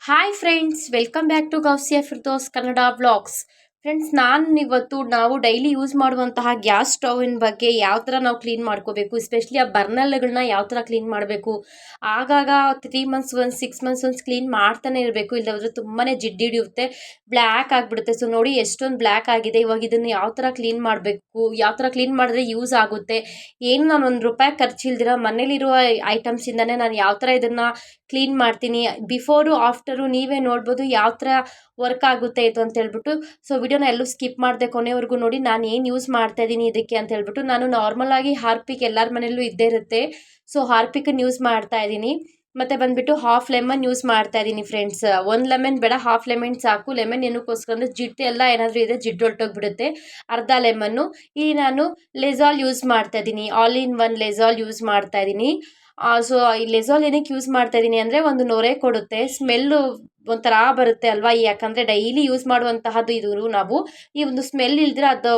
Hi friends, welcome back to Gousiya Firdous Kannada vlogs. Friends, ನಾವು daily use ಮಾಡುವಂತಹ gas ಸ್ಟೌವಿನ ಬಗ್ಗೆ ಯಾವ ಥರ ನಾವು ಕ್ಲೀನ್ ಮಾಡ್ಕೋಬೇಕು, ಎಸ್ಪೆಷಲಿ ಆ ಬರ್ನಲ್ಗಳನ್ನ ಯಾವ ಥರ ಕ್ಲೀನ್ ಮಾಡಬೇಕು. ಆಗಾಗ 3 months once 6 months once clean ಮಾಡ್ತಾನೆ ಇರಬೇಕು, ಇಲ್ಲದ್ರೆ ತುಂಬಾ ಜಿಡ್ಡು ಹಿಡಿಯುತ್ತೆ, ಬ್ಲ್ಯಾಕ್ ಆಗಿಬಿಡುತ್ತೆ. ಸೊ ನೋಡಿ ಎಷ್ಟೊಂದು ಬ್ಲ್ಯಾಕ್ ಆಗಿದೆ. ಇವಾಗ ಇದನ್ನು ಯಾವ ಥರ ಕ್ಲೀನ್ ಮಾಡಬೇಕು, ಯಾವ ಥರ ಕ್ಲೀನ್ ಮಾಡಿದ್ರೆ ಯೂಸ್ ಆಗುತ್ತೆ, ಏನು ನಾನು ₹1 ಖರ್ಚಿಲ್ದಿರ ಮನೇಲಿರುವ ಐಟಮ್ಸಿಂದನೇ ನಾನು ಯಾವ ಥರ ಇದನ್ನು ಕ್ಲೀನ್ ಮಾಡ್ತೀನಿ. ಬಿಫೋರು ಆಫ್ಟರು ನೀವೇ ನೋಡ್ಬೋದು ಯಾವ ಥರ ವರ್ಕ್ ಆಗುತ್ತೆ ಇದು ಅಂತ ಹೇಳ್ಬಿಟ್ಟು. ಸೊ ವಿಡಿಯೋನ ಎಲ್ಲೂ ಸ್ಕಿಪ್ ಮಾಡದೆ ಕೊನೆವರೆಗೂ ನೋಡಿ. ನಾನು ಏನು ಯೂಸ್ ಮಾಡ್ತಾ ಇದ್ದೀನಿ ಇದಕ್ಕೆ ಅಂತ ಹೇಳ್ಬಿಟ್ಟು. ನಾನು ನಾರ್ಮಲ್ ಆಗಿ ಹಾರ್ಪಿಕ್ ಎಲ್ಲರ ಮನೆಯಲ್ಲೂ ಇದ್ದೇ ಇರುತ್ತೆ. ಸೊ ಹಾರ್ಪಿಕನ್ನು ಯೂಸ್ ಮಾಡ್ತಾ ಇದ್ದೀನಿ. ಮತ್ತು ಬಂದುಬಿಟ್ಟು ಹಾಫ್ ಲೆಮನ್ ಯೂಸ್ ಮಾಡ್ತಾ ಇದ್ದೀನಿ ಫ್ರೆಂಡ್ಸ್. 1 ಲೆಮನ್ ಬೇಡ, ಹಾಫ್ ಲೆಮನ್ ಸಾಕು. ಲೆಮನ್ ಏನಕ್ಕೋಸ್ಕರ ಅಂದರೆ ಜಿಡ್ಡು ಎಲ್ಲ ಏನಾದರೂ ಇದೆ ಜಿಡ್ಡು ಹೊರಟೋಗ್ಬಿಡುತ್ತೆ. ಅರ್ಧ ಲೆಮನ್ನು. ಇಲ್ಲಿ ನಾನು ಲೆಝಾಲ್ ಯೂಸ್ ಮಾಡ್ತಾ ಇದ್ದೀನಿ, ಆಲ್ ಇನ್ ಒನ್ ಲೆಝಾಲ್ ಯೂಸ್ ಮಾಡ್ತಾ ಇದ್ದೀನಿ. ಸೊ ಈ ಲೆಝಾಲ್ ಏನಕ್ಕೆ ಯೂಸ್ ಮಾಡ್ತಾ ಇದ್ದೀನಿ ಅಂದರೆ, ಒಂದು ನೊರೆ ಕೊಡುತ್ತೆ, ಸ್ಮೆಲ್ಲು ಒಂಥರ ಬರುತ್ತೆ ಅಲ್ವಾ. ಯಾಕಂದರೆ ಡೈಲಿ ಯೂಸ್ ಮಾಡುವಂತಹದ್ದು ಇದು. ನಾವು ಈ ಒಂದು ಸ್ಮೆಲ್ ಇಲ್ದಿರ ಅದು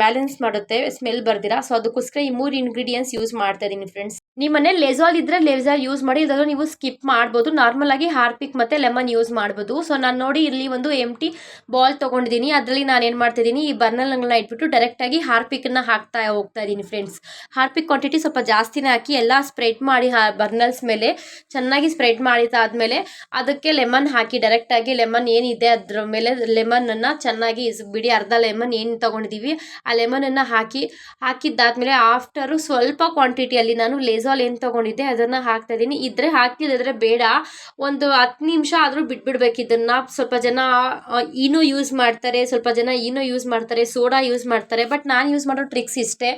ಬ್ಯಾಲೆನ್ಸ್ ಮಾಡುತ್ತೆ, ಸ್ಮೆಲ್ ಬರ್ದಿರ. ಸೊ ಅದಕ್ಕೋಸ್ಕರ ಈ 3 ಇಂಗ್ರೀಡಿಯೆಂಟ್ಸ್ ಯೂಸ್ ಮಾಡ್ತಾ ಇದ್ದೀನಿ ಫ್ರೆಂಡ್ಸ್. ನಿಮ್ಮ ಮನೇಲಿ ಲೆಝಾಲ್ ಇದ್ದರೆ ಲೆಝಾಲ್ ಯೂಸ್ ಮಾಡಿ, ಇದಾದ್ರೂ ನೀವು ಸ್ಕಿಪ್ ಮಾಡ್ಬೋದು. ನಾರ್ಮಲ್ ಆಗಿ ಹಾರ್ಪಿಕ್ ಮತ್ತು ಲೆಮನ್ ಯೂಸ್ ಮಾಡ್ಬೋದು. ಸೊ ನಾನು ನೋಡಿ ಇಲ್ಲಿ ಒಂದು ಎಂಟಿ ಬಾಲ್ ತೊಗೊಂಡಿದ್ದೀನಿ. ಅದರಲ್ಲಿ ನಾನು ಏನು ಮಾಡ್ತಿದ್ದೀನಿ, ಈ ಬರ್ನಲ್ಗಳನ್ನ ಇಟ್ಬಿಟ್ಟು ಡೈರೆಕ್ಟಾಗಿ ಹಾರ್ಪಿಕನ್ನು ಹಾಕ್ತಾ ಹೋಗ್ತಾ ಇದ್ದೀನಿ ಫ್ರೆಂಡ್ಸ್. ಹಾರ್ಪಿಕ್ ಕ್ವಾಂಟಿಟಿ ಸ್ವಲ್ಪ ಜಾಸ್ತಿನೇ ಹಾಕಿ ಎಲ್ಲ ಸ್ಪ್ರೆಡ್ ಮಾಡಿ ಬರ್ನಲ್ಸ್ ಮೇಲೆ ಚೆನ್ನಾಗಿ ಸ್ಪ್ರೆಡ್ ಮಾಡಿದಾದ್ಮೇಲೆ ಅದಕ್ಕೆ ಲೆಮನ್ ಹಾಕಿ ಡೈರೆಕ್ಟಾಗಿ ಲೆಮನ್ ಏನಿದೆ ಅದ್ರ ಮೇಲೆ ಲೆಮನನ್ನು ಚೆನ್ನಾಗಿ ಬಿಡಿ. ಅರ್ಧ ಲೆಮನ್ ಏನು ತೊಗೊಂಡಿದ್ದೀವಿ ಆ ಲೆಮನನ್ನು ಹಾಕಿದ್ದಾದ್ಮೇಲೆ ಆಫ್ಟರು ಸ್ವಲ್ಪ ಕ್ವಾಂಟಿಟಿಯಲ್ಲಿ ನಾನು ಲೆಝಾಲ್ ಏನು ತೊಗೊಂಡಿದ್ದೆ ಅದನ್ನು ಹಾಕ್ತಾ ಇದ್ದೀನಿ. ಇದ್ರೆ ಹಾಕಿದ್ರೆ ಬೇಡ, ಒಂದು 10 ನಿಮಿಷ ಆದರೂ ಬಿಟ್ಬಿಡ್ಬೇಕು ಇದನ್ನು. ಸ್ವಲ್ಪ ಜನ ಈನೋ ಯೂಸ್ ಮಾಡ್ತಾರೆ, ಸ್ವಲ್ಪ ಜನ ಯೂಸ್ ಮಾಡ್ತಾರೆ, ಸೋಡಾ ಯೂಸ್ ಮಾಡ್ತಾರೆ. ಬಟ್ ನಾನು ಯೂಸ್ ಮಾಡೋ ಟ್ರಿಕ್ಸ್ ಇಷ್ಟೇ.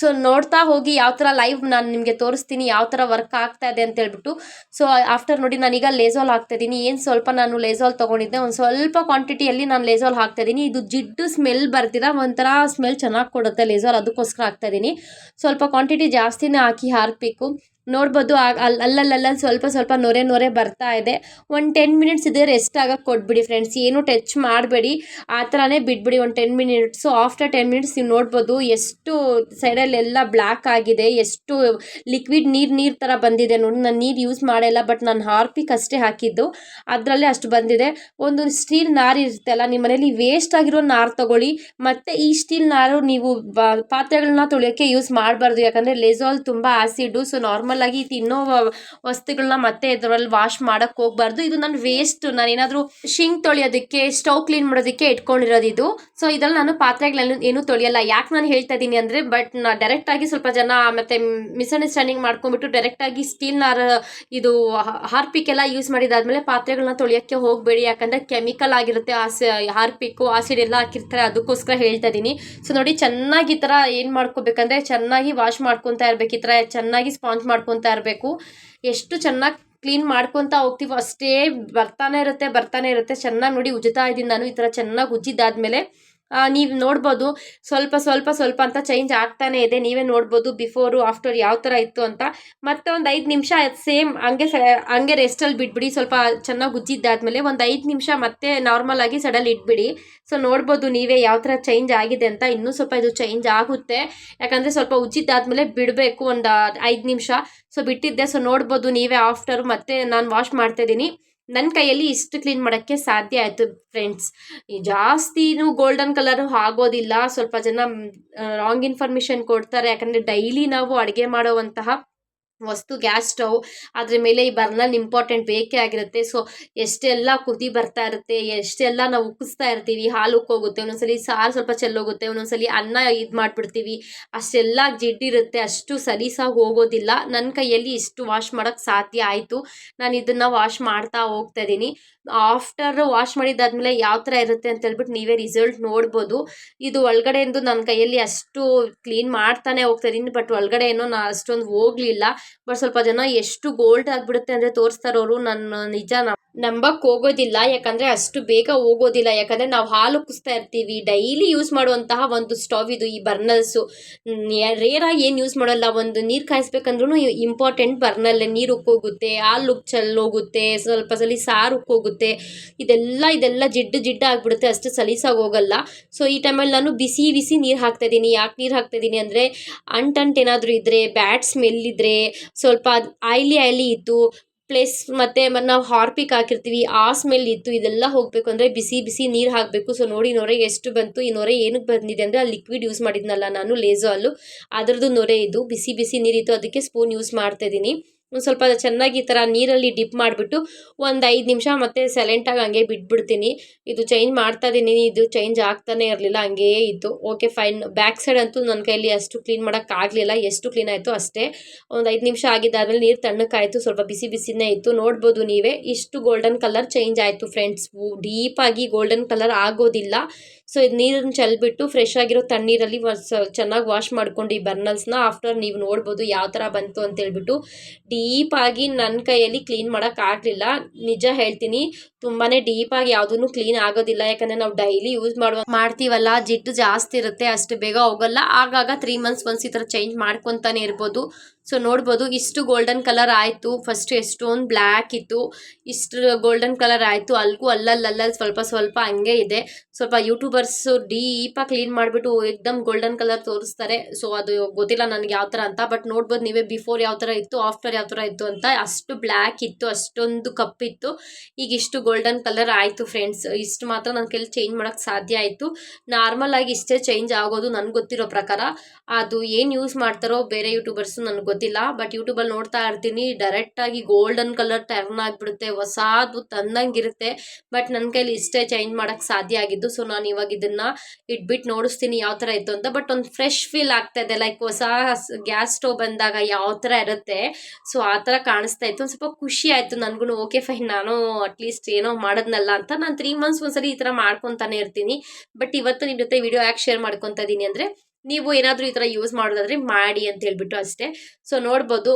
ಸೊ ನೋಡ್ತಾ ಹೋಗಿ, ಯಾವ ಥರ ಲೈವ್ ನಾನು ನಿಮಗೆ ತೋರಿಸ್ತೀನಿ ಯಾವ ಥರ ವರ್ಕ್ ಆಗ್ತಾ ಇದೆ ಅಂತ ಹೇಳ್ಬಿಟ್ಟು. ಸೊ ಆಫ್ಟರ್ ನೋಡಿ ನಾನೀಗ ಲೆಝಾಲ್ ಹಾಕ್ತಾ ಇದ್ದೀನಿ. ಏನು ಸ್ವಲ್ಪ ನಾನು ಲೆಝಾಲ್ ತೊಗೊಂಡಿದ್ದೆ, ಒಂದು ಸ್ವಲ್ಪ ಕ್ವಾಂಟಿಟಿಯಲ್ಲಿ ನಾನು ಲೆಝಾಲ್ ಹಾಕ್ತಾ ಇದ್ದೀನಿ. ಇದು ಜಿಡ್ಡು ಸ್ಮೆಲ್ ಬರ್ದಿರ ಒಂಥರ ಸ್ಮೆಲ್ ಚೆನ್ನಾಗಿ ಕೊಡುತ್ತೆ ಲೆಝಾಲ್, ಅದಕ್ಕೋಸ್ಕರ ಹಾಕ್ತಾ ಇದ್ದೀನಿ. ಸ್ವಲ್ಪ ಕ್ವಾಂಟಿಟಿ ಜಾಸ್ತಿನೇ ಹಾಕಿ ಹಾರಬೇಕು. ನೋಡ್ಬೋದು ಅಲ್ಲಲ್ಲಿ ಸ್ವಲ್ಪ ನೊರೆ ಬರ್ತಾ ಇದೆ. ಒಂದು 10 ಮಿನಿಟ್ಸ್ ಇದೆ ರೆಸ್ಟ್ ಆಗಕ್ಕೆ ಕೊಟ್ಬಿಡಿ ಫ್ರೆಂಡ್ಸ್. ಏನು ಟಚ್ ಮಾಡಬೇಡಿ, ಆ ಥರನೇ ಬಿಟ್ಬಿಡಿ ಒಂದು 10 ಮಿನಿಟ್ಸು. ಆಫ್ಟರ್ 10 ಮಿನಿಟ್ಸ್ ನೀವು ನೋಡ್ಬೋದು ಎಷ್ಟು ಸೈಡಲ್ಲೆಲ್ಲ ಬ್ಲ್ಯಾಕ್ ಆಗಿದೆ, ಎಷ್ಟು ಲಿಕ್ವಿಡ್ ನೀರು ಥರ ಬಂದಿದೆ ನೋಡಿ. ನಾನು ನೀರು ಯೂಸ್ ಮಾಡಿಲ್ಲ, ಬಟ್ ನಾನು ಹಾರ್ಪಿಕ್ ಅಷ್ಟೇ ಹಾಕಿದ್ದು, ಅದರಲ್ಲೇ ಅಷ್ಟು ಬಂದಿದೆ. ಒಂದು ಸ್ಟೀಲ್ ನಾರು ಇರುತ್ತೆ ಅಲ್ಲ, ನಿಮ್ಮ ಮನೇಲಿ ವೇಸ್ಟ್ ಆಗಿರೋ ನಾರು ತೊಗೊಳ್ಳಿ. ಮತ್ತು ಈ ಸ್ಟೀಲ್ ನಾರು ನೀವು ಪಾತ್ರೆಗಳನ್ನ ತೊಳೆಯೋಕ್ಕೆ ಯೂಸ್ ಮಾಡಬಾರ್ದು, ಯಾಕಂದರೆ ಲೆಝಾಲ್ ತುಂಬ ಆ್ಯಸಿಡು. ಸೊ ನಾರ್ಮಲ್ ಆಗಿ ತಿನ್ನೋ ವಸ್ತುಗಳನ್ನ ಮತ್ತೆ ಇದರಲ್ಲಿ ವಾಶ್ ಮಾಡಕ್ಕೆ ಹೋಗಬಾರ್ದು. ಇದು ನಾನು ವೇಸ್ಟ್, ನಾನೇನಾದರೂ ಶಿಂಕ್ ತೊಳೆಯೋದಕ್ಕೆ, ಸ್ಟವ್ ಕ್ಲೀನ್ ಮಾಡೋದಕ್ಕೆ ಇಟ್ಕೊಂಡಿರೋದು ಇದು. ಸೊ ಇದರಲ್ಲಿ ನಾನು ಪಾತ್ರೆಗಳನ್ನು ಏನೂ ತೊಳೆಯಲ್ಲ. ಯಾಕೆ ನಾನು ಹೇಳ್ತಾ ಇದ್ದೀನಿ ಅಂದರೆ, ಬಟ್ ನಾ ಡೈರೆಕ್ಟಾಗಿ ಸ್ವಲ್ಪ ಜನ ಮತ್ತೆ ಮಿಸ್ಅಂಡರ್ಸ್ಟ್ಯಾಂಡಿಂಗ್ ಮಾಡ್ಕೊಂಡ್ಬಿಟ್ಟು ಡೈರೆಕ್ಟಾಗಿ ಸ್ಟೀಲ್ ನಾರು ಇದು ಹಾರ್ಪಿಕ್ ಎಲ್ಲ ಯೂಸ್ ಮಾಡಿದಾದ್ಮೇಲೆ ಪಾತ್ರೆಗಳನ್ನ ತೊಳೆಯೋಕ್ಕೆ ಹೋಗಬೇಡಿ, ಯಾಕಂದರೆ ಕೆಮಿಕಲ್ ಆಗಿರುತ್ತೆ. ಹಾರ್ಪಿಕ್ಕು ಆಸಿಡ್ ಎಲ್ಲ ಹಾಕಿರ್ತಾರೆ, ಅದಕ್ಕೋಸ್ಕರ ಹೇಳ್ತಾ ಇದ್ದೀನಿ. ಸೊ ನೋಡಿ ಚೆನ್ನಾಗಿ ಈ ಥರ ಏನು ಮಾಡ್ಕೋಬೇಕಂದ್ರೆ, ಚೆನ್ನಾಗಿ ವಾಶ್ ಮಾಡ್ಕೊತಾ ಇರಬೇಕು. ಈ ಥರ ಚೆನ್ನಾಗಿ ಸ್ಪಾಂಜ್ ಮಾಡ್ಕೊತಾ ಇರಬೇಕು. ಎಷ್ಟು ಚೆನ್ನಾಗಿ ಕ್ಲೀನ್ ಮಾಡ್ಕೊತಾ ಹೋಗ್ತೀವೋ ಅಷ್ಟೇ ಬರ್ತಾನೆ ಇರುತ್ತೆ. ಚೆನ್ನಾಗಿ ನೋಡಿ ಉಜ್ಜುತ್ತಾ ಇದ್ದೀನಿ ನಾನು. ಈ ಥರ ಚೆನ್ನಾಗಿ ಉಜ್ಜಿದ್ದಾದ್ಮೇಲೆ ನೀವು ನೋಡ್ಬೋದು ಸ್ವಲ್ಪ ಅಂತ ಚೇಂಜ್ ಆಗ್ತಾನೆ ಇದೆ. ನೀವೇ ನೋಡ್ಬೋದು ಬಿಫೋರು ಆಫ್ಟರ್ ಯಾವ ಥರ ಇತ್ತು ಅಂತ. ಮತ್ತೆ ಒಂದು 5 ನಿಮಿಷ ಸೇಮ್ ಹಂಗೆ ರೆಸ್ಟಲ್ಲಿ ಬಿಟ್ಬಿಡಿ. ಸ್ವಲ್ಪ ಚೆನ್ನಾಗಿ ಉಜ್ಜಿದ್ದಾದ್ಮೇಲೆ ಒಂದು 5 ನಿಮಿಷ ಮತ್ತೆ ನಾರ್ಮಲ್ ಆಗಿ ಸಡಲ್ ಇಟ್ಬಿಡಿ. ಸೊ ನೋಡ್ಬೋದು ನೀವೇ ಯಾವ ಥರ ಚೇಂಜ್ ಆಗಿದೆ ಅಂತ. ಇನ್ನೂ ಸ್ವಲ್ಪ ಇದು ಚೇಂಜ್ ಆಗುತ್ತೆ, ಯಾಕಂದರೆ ಸ್ವಲ್ಪ ಉಜ್ಜಿದ್ದಾದ್ಮೇಲೆ ಬಿಡಬೇಕು ಒಂದು 5 ನಿಮಿಷ. ಸೊ ಬಿಟ್ಟಿದ್ದೆ. ಸೊ ನೋಡ್ಬೋದು ನೀವೇ ಆಫ್ಟರ್ ಮತ್ತೆ ನಾನು ವಾಶ್ ಮಾಡ್ತಾಯಿದ್ದೀನಿ. ನನ್ನ ಕೈಯಲ್ಲಿ ಇಷ್ಟು ಕ್ಲೀನ್ ಮಾಡೋಕ್ಕೆ ಸಾಧ್ಯ ಆಯಿತು ಫ್ರೆಂಡ್ಸ್. ಜಾಸ್ತಿನೂ ಗೋಲ್ಡನ್ ಕಲರು ಆಗೋದಿಲ್ಲ. ಸ್ವಲ್ಪ ಜನ ರಾಂಗ್ ಇನ್ಫಾರ್ಮೇಷನ್ ಕೊಡ್ತಾರೆ, ಯಾಕಂದರೆ ಡೈಲಿ ನಾವು ಅಡುಗೆ ಮಾಡುವಂತಹ ವಸ್ತು ಗ್ಯಾಸ್ ಸ್ಟವ್, ಅದ್ರ ಮೇಲೆ ಈ ಬರ್ನಲ್ ಇಂಪಾರ್ಟೆಂಟ್ ಬೇಕೇ ಆಗಿರುತ್ತೆ. ಸೊ ಎಷ್ಟೆಲ್ಲ ಕುದಿ ಬರ್ತಾ ಇರುತ್ತೆ, ಎಷ್ಟೆಲ್ಲ ನಾವು ಉಕ್ಕಿಸ್ತಾ ಇರ್ತೀವಿ, ಹಾಲು ಉಕ್ಕೋಗುತ್ತೆ, ಒಂದೊಂದ್ಸಲಿ ಸಾರು ಸ್ವಲ್ಪ ಚೆಲ್ಲೋಗುತ್ತೆ, ಒಂದೊಂದ್ಸಲಿ ಅನ್ನ ಇದು ಮಾಡಿಬಿಡ್ತೀವಿ, ಅಷ್ಟೆಲ್ಲ ಜಿಡ್ಡಿರುತ್ತೆ, ಅಷ್ಟು ಸಲೀಸಾಗಿ ಹೋಗೋದಿಲ್ಲ. ನನ್ನ ಕೈಯಲ್ಲಿ ಇಷ್ಟು ವಾಶ್ ಮಾಡೋಕ್ಕೆ ಸಾಧ್ಯ ಆಯಿತು. ನಾನು ಇದನ್ನು ವಾಶ್ ಮಾಡ್ತಾ ಹೋಗ್ತಾ ಇದ್ದೀನಿ. ಆಫ್ಟರ್ ವಾಶ್ ಮಾಡಿದ್ದಾದ್ಮೇಲೆ ಯಾವ ಥರ ಇರುತ್ತೆ ಅಂತ ಹೇಳ್ಬಿಟ್ಟು ನೀವೇ ರಿಸಲ್ಟ್ ನೋಡ್ಬೋದು. ಇದು ಒಳಗಡೆಯಿಂದ ನನ್ನ ಕೈಯಲ್ಲಿ ಅಷ್ಟು ಕ್ಲೀನ್ ಮಾಡ್ತಾನೆ ಹೋಗ್ತಾ ಇದ್ದೀನಿ, ಬಟ್ ಒಳಗಡೆ ಏನೋ ಅಷ್ಟೊಂದು ಹೋಗಲಿಲ್ಲ. ಬಟ್ ಸ್ವಲ್ಪ ಜನ ಎಷ್ಟು ಗೋಲ್ಡ್ ಆಗಿಬಿಡುತ್ತೆ ಅಂದರೆ ತೋರಿಸ್ತಾರವರು, ನನ್ನ ನಿಜ ನಂಬಕ್ಕೆ ಹೋಗೋದಿಲ್ಲ, ಯಾಕಂದರೆ ಅಷ್ಟು ಬೇಗ ಹೋಗೋದಿಲ್ಲ. ಯಾಕಂದರೆ ನಾವು ಹಾಲು ಉಕ್ಕಿಸ್ತಾ ಇರ್ತೀವಿ, ಡೈಲಿ ಯೂಸ್ ಮಾಡುವಂತಹ ಒಂದು ಸ್ಟವ್ ಇದು. ಈ ಬರ್ನಲ್ಸು ರೇರಾಗಿ ಏನು ಯೂಸ್ ಮಾಡೋಲ್ಲ. ಒಂದು ನೀರು ಕಾಯಿಸ್ಬೇಕಂದ್ರೂ ಇಂಪಾರ್ಟೆಂಟ್ ಬರ್ನಲ್ಲೇ ನೀರು ಉಕ್ಕೋಗುತ್ತೆ, ಹಾಲು ಚೆಲ್ಲೋಗುತ್ತೆ, ಸ್ವಲ್ಪ ಸಲ ಸಾರು ಉಕ್ಕೋಗುತ್ತೆ. ಇದೆಲ್ಲ ಜಿಡ್ಡು ಆಗಿಬಿಡುತ್ತೆ, ಅಷ್ಟು ಸಲೀಸಾಗಿ ಹೋಗಲ್ಲ. ಸೊ ಈ ಟೈಮಲ್ಲಿ ನಾನು ಬಿಸಿ ನೀರು ಹಾಕ್ತಾಯಿದ್ದೀನಿ. ಯಾಕೆ ನೀರು ಹಾಕ್ತಾಯಿದ್ದೀನಿ ಅಂದರೆ, ಅಂಟೇನಾದರೂ ಇದ್ದರೆ, ಬ್ಯಾಡ್ ಸ್ಮೆಲ್ ಇದ್ದರೆ, ಸ್ವಲ್ಪ ಆಯ್ಲಿ ಇತ್ತು, ಪ್ಲಸ್ ಮತ್ತು ನಾವು ಹಾರ್ಪಿಕ್ ಹಾಕಿರ್ತೀವಿ ಆ ಸ್ಮೆಲ್ ಇತ್ತು. ಇದೆಲ್ಲ ಹೋಗಬೇಕು ಅಂದರೆ ಬಿಸಿ ಬಿಸಿ ನೀರು ಹಾಕಬೇಕು. ಸೊ ನೋಡಿ ನೊರೆ ಎಷ್ಟು ಬಂತು. ಈ ನೊರೆ ಏನಕ್ಕೆ ಬಂದಿದೆ ಅಂದರೆ ಆ ಲಿಕ್ವಿಡ್ ಯೂಸ್ ಮಾಡಿದ್ನಲ್ಲ ನಾನು ಲೇಝಾಲು, ಅದರದ್ದು ನೊರೆ ಇದು. ಬಿಸಿ ಬಿಸಿ ನೀರಿತ್ತು, ಅದಕ್ಕೆ ಸ್ಪೂನ್ ಯೂಸ್ ಮಾಡ್ತಾಯಿದ್ದೀನಿ. ಒಂದು ಸ್ವಲ್ಪ ಚೆನ್ನಾಗಿ ಈ ಥರ ನೀರಲ್ಲಿ ಡಿಪ್ ಮಾಡಿಬಿಟ್ಟು ಒಂದು 5 ನಿಮಿಷ ಮತ್ತೆ ಸೈಲೆಂಟಾಗಿ ಹಂಗೆ ಬಿಟ್ಬಿಡ್ತೀನಿ. ಇದು ಚೇಂಜ್ ಮಾಡ್ತಾ ಇದ್ದೀನಿ, ಇದು ಚೇಂಜ್ ಆಗ್ತಾನೆ ಇರಲಿಲ್ಲ, ಹಂಗೇ ಇತ್ತು. Okay fine. ಬ್ಯಾಕ್ ಸೈಡ್ ಅಂತೂ ನನ್ನ ಕೈಯಲ್ಲಿ ಅಷ್ಟು ಕ್ಲೀನ್ ಮಾಡೋಕ್ಕಾಗಲಿಲ್ಲ, ಎಷ್ಟು ಕ್ಲೀನ್ ಆಯಿತು ಅಷ್ಟೇ. ಒಂದು 5 ನಿಮಿಷ ಆಗಿದ್ದಾದಮೇಲೆ ನೀರು ತಣ್ಣಕ್ಕಾಯಿತು, ಸ್ವಲ್ಪ ಬಿಸಿ ಬಿಸಿನೇ ಇತ್ತು. ನೋಡ್ಬೋದು ನೀವೇ ಇಷ್ಟು ಗೋಲ್ಡನ್ ಕಲರ್ ಚೇಂಜ್ ಆಯಿತು ಫ್ರೆಂಡ್ಸ್. ಡೀಪಾಗಿ ಗೋಲ್ಡನ್ ಕಲರ್ ಆಗೋದಿಲ್ಲ. ಸೊ ಇದು ನೀರನ್ನು ಚೆಲ್ಬಿಟ್ಟು ಫ್ರೆಶ್ ಆಗಿರೋ ತಣ್ಣೀರಲ್ಲಿ ಚೆನ್ನಾಗಿ ವಾಶ್ ಮಾಡ್ಕೊಂಡು ಈ ಬರ್ನಲ್ಸ್ನ ಆಫ್ಟರ್ ನೀವು ನೋಡ್ಬೋದು ಯಾವ ಥರ ಬಂತು ಅಂತೇಳ್ಬಿಟ್ಟು. ಡೀಪಾಗಿ ನನ್ನ ಕೈಯಲ್ಲಿ ಕ್ಲೀನ್ ಮಾಡೋಕ್ಕಾಗಲಿಲ್ಲ, ನಿಜ ಹೇಳ್ತೀನಿ. ತುಂಬಾ ಡೀಪಾಗಿ ಯಾವುದೂ ಕ್ಲೀನ್ ಆಗೋದಿಲ್ಲ, ಯಾಕಂದರೆ ನಾವು ಡೈಲಿ ಯೂಸ್ ಮಾಡ್ತೀವಲ್ಲ, ಜಿಡ್ಡು ಜಾಸ್ತಿ ಇರುತ್ತೆ, ಅಷ್ಟು ಬೇಗ ಹೋಗಲ್ಲ. ಆಗಾಗ 3 ಮಂತ್ಸ್ ಒನ್ಸ್ ಈ ಥರ ಚೇಂಜ್ ಮಾಡ್ಕೊತಾನೆ ಇರ್ಬೋದು. ಸೊ ನೋಡ್ಬೋದು ಇಷ್ಟು ಗೋಲ್ಡನ್ ಕಲರ್ ಆಯಿತು. ಫಸ್ಟ್ ಎಷ್ಟೊಂದು ಬ್ಲ್ಯಾಕ್ ಇತ್ತು, ಇಷ್ಟು ಗೋಲ್ಡನ್ ಕಲರ್ ಆಯಿತು. ಅಲ್ಗೂ ಅಲ್ಲಲ್ಲಿ ಸ್ವಲ್ಪ ಸ್ವಲ್ಪ ಹಂಗೆ ಇದೆ. ಸ್ವಲ್ಪ ಯೂಟ್ಯೂಬರ್ಸು ಡೀಪಾಗಿ ಕ್ಲೀನ್ ಮಾಡಿಬಿಟ್ಟು ಏಕ್ದಮ್ ಗೋಲ್ಡನ್ ಕಲರ್ ತೋರಿಸ್ತಾರೆ. ಸೊ ಅದು ಗೊತ್ತಿಲ್ಲ ನನಗೆ ಯಾವ ಥರ ಅಂತ. ಬಟ್ ನೋಡ್ಬೋದು ನೀವೇ ಬಿಫೋರ್ ಯಾವ ಥರ ಇತ್ತು, ಆಫ್ಟರ್ ಯಾವ ಥರ ಇತ್ತು ಅಂತ. ಅಷ್ಟು ಬ್ಲ್ಯಾಕ್ ಇತ್ತು, ಅಷ್ಟೊಂದು ಕಪ್ಪಿತ್ತು. ಈಗ ಇಷ್ಟು ಗೋಲ್ಡನ್ ಕಲರ್ ಆಯಿತು ಫ್ರೆಂಡ್ಸ್. ಇಷ್ಟು ಮಾತ್ರ ನನ್ನ ಕೈಲಿ ಚೇಂಜ್ ಮಾಡೋಕ್ಕೆ ಸಾಧ್ಯ ಆಯಿತು. ನಾರ್ಮಲ್ ಆಗಿ ಇಷ್ಟೇ ಚೇಂಜ್ ಆಗೋದು ನನಗೆ ಗೊತ್ತಿರೋ ಪ್ರಕಾರ. ಅದು ಏನು ಯೂಸ್ ಮಾಡ್ತಾರೋ ಬೇರೆ ಯೂಟ್ಯೂಬರ್ಸು ನನಗೆ ಗೊತ್ತಿಲ್ಲ. ಬಟ್ ಯೂಟ್ಯೂಬಲ್ಲಿ ನೋಡ್ತಾ ಇರ್ತೀನಿ, ಡೈರೆಕ್ಟಾಗಿ ಗೋಲ್ಡನ್ ಕಲರ್ ಟರ್ನ್ ಆಗಿಬಿಡುತ್ತೆ, ಹೊಸಾದು ತಂದಂಗಿರುತ್ತೆ. ಬಟ್ ನನ್ನ ಕೈಲಿ ಇಷ್ಟೇ ಚೇಂಜ್ ಮಾಡೋಕ್ಕೆ ಸಾಧ್ಯ ಆಗಿದ್ದು. ಸೊ ನಾನು ಇವಾಗ ಇದನ್ನು ಇಟ್ಬಿಟ್ಟು ನೋಡಿಸ್ತೀನಿ ಯಾವ ಥರ ಇತ್ತು ಅಂತ. ಬಟ್ ಒಂದು ಫ್ರೆಶ್ ಫೀಲ್ ಆಗ್ತಾ ಇದೆ, ಲೈಕ್ ಹೊಸ ಗ್ಯಾಸ್ ಸ್ಟವ್ ಬಂದಾಗ ಯಾವ ಥರ ಇರುತ್ತೆ, ಸೊ ಆ ಥರ ಕಾಣಿಸ್ತಾ ಇತ್ತು. ಒಂದು ಸ್ವಲ್ಪ ಖುಷಿ ಆಯಿತು ನನಗೂ. ಓಕೆ ಫೈನ್, ನಾನು ಅಟ್ಲೀಸ್ಟ್ ಏನೋ ಮಾಡೋದ್ನಲ್ಲ ಅಂತ. ನಾನು 3 ಮಂತ್ಸ್ ಒಂದ್ಸರಿ ಈ ಥರ ಮಾಡ್ಕೊತಾನೆ ಇರ್ತೀನಿ. ಬಟ್ ಇವತ್ತು ನಿಮ್ಮ ಜೊತೆ ವಿಡಿಯೋ ಯಾಕೆ ಶೇರ್ ಮಾಡ್ಕೊತಾ ಇದ್ದೀನಿ ಅಂದರೆ, ನೀವು ಏನಾದರೂ ಈ ಥರ ಯೂಸ್ ಮಾಡೋದಾದ್ರೆ ಮಾಡಿ ಅಂತ ಹೇಳ್ಬಿಟ್ಟು ಅಷ್ಟೇ. ಸೊ ನೋಡ್ಬೋದು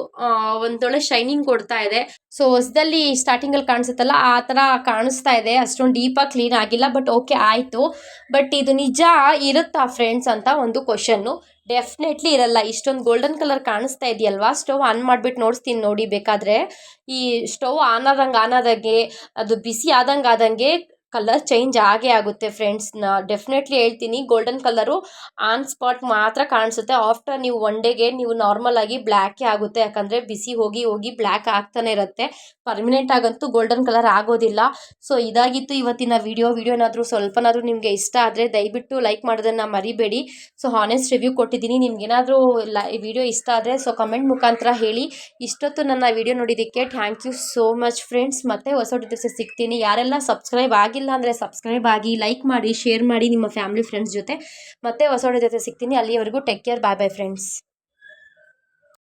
ಒಂದೊಳ್ಳೆ ಶೈನಿಂಗ್ ಕೊಡ್ತಾ ಇದೆ. ಸೊ ಹೊಸದಲ್ಲಿ ಸ್ಟಾರ್ಟಿಂಗಲ್ಲಿ ಕಾಣಿಸುತ್ತಲ್ಲ ಆ ಥರ ಕಾಣಿಸ್ತಾ ಇದೆ. ಅಷ್ಟೊಂದು ಡೀಪಾಗಿ ಕ್ಲೀನ್ ಆಗಿಲ್ಲ, ಬಟ್ ಓಕೆ ಆಯಿತು. ಬಟ್ ಇದು ನಿಜ ಇರುತ್ತಾ ಫ್ರೆಂಡ್ಸ್ ಅಂತ ಒಂದು ಕ್ವಶನ್ನು. ಡೆಫಿನೆಟ್ಲಿ ಇರಲ್ಲ. ಇಷ್ಟೊಂದು ಗೋಲ್ಡನ್ ಕಲರ್ ಕಾಣಿಸ್ತಾ ಇದೆಯಲ್ವಾ, ಸ್ಟವ್ ಆನ್ ಮಾಡಿಬಿಟ್ಟು ನೋಡಿಸ್ತೀನಿ ನೋಡಿ ಬೇಕಾದರೆ. ಈ ಸ್ಟವ್ ಆನಾದಂಗೆ ಅದು ಬಿಸಿ ಆದಂಗೆ ಕಲರ್ ಚೇಂಜ್ ಆಗೇ ಆಗುತ್ತೆ ಫ್ರೆಂಡ್ಸ್. ಡೆಫಿನೆಟ್ಲಿ ಹೇಳ್ತೀನಿ, ಗೋಲ್ಡನ್ ಕಲರು ಆನ್ ಸ್ಪಾಟ್ ಮಾತ್ರ ಕಾಣಿಸುತ್ತೆ. ಆಫ್ಟರ್ ನೀವು ಒನ್ ಡೇಗೆ ನೀವು ನಾರ್ಮಲ್ ಆಗಿ ಬ್ಲ್ಯಾಕೇ ಆಗುತ್ತೆ, ಯಾಕಂದರೆ ಬಿಸಿ ಹೋಗಿ ಬ್ಲ್ಯಾಕ್ ಆಗ್ತಾನೆ ಇರುತ್ತೆ. ಪರ್ಮನೆಂಟ್ ಆಗಂತೂ ಗೋಲ್ಡನ್ ಕಲರ್ ಆಗೋದಿಲ್ಲ. ಸೊ ಇದಾಗಿತ್ತು ಇವತ್ತಿನ ವಿಡಿಯೋ ಏನಾದರೂ ಸ್ವಲ್ಪನಾದರೂ ನಿಮಗೆ ಇಷ್ಟ ಆದರೆ ದಯವಿಟ್ಟು ಲೈಕ್ ಮಾಡೋದನ್ನು ಮರಿಬೇಡಿ. ಸೊ ಹಾನೆಸ್ಟ್ ರಿವ್ಯೂ ಕೊಟ್ಟಿದ್ದೀನಿ. ನಿಮ್ಗೇನಾದರೂ ವಿಡಿಯೋ ಇಷ್ಟ ಆದರೆ ಸೊ ಕಮೆಂಟ್ ಮುಖಾಂತರ ಹೇಳಿ. ಇಷ್ಟೊತ್ತು ನನ್ನ ವಿಡಿಯೋ ನೋಡಿದ್ದಕ್ಕೆ thank you so much friends. ಮತ್ತೆ ಹೊಸ ಜೊತೆ ಸಿಗ್ತೀನಿ. ಯಾರೆಲ್ಲ ಸಬ್ಸ್ಕ್ರೈಬ್ ಆಗಿಲ್ಲ ಅಂದರೆ ಸಬ್ಸ್ಕ್ರೈಬ್ ಆಗಿ, ಲೈಕ್ ಮಾಡಿ, ಶೇರ್ ಮಾಡಿ ನಿಮ್ಮ ಫ್ಯಾಮಿಲಿ ಫ್ರೆಂಡ್ಸ್ ಜೊತೆ. ಮತ್ತೆ ಹೊಸ ಜೊತೆ ಸಿಗ್ತೀನಿ. ಅಲ್ಲಿಯವರೆಗೂ ಟೇಕ್ ಕೇರ್. ಬಾಯ್ ಬಾಯ್ ಫ್ರೆಂಡ್ಸ್.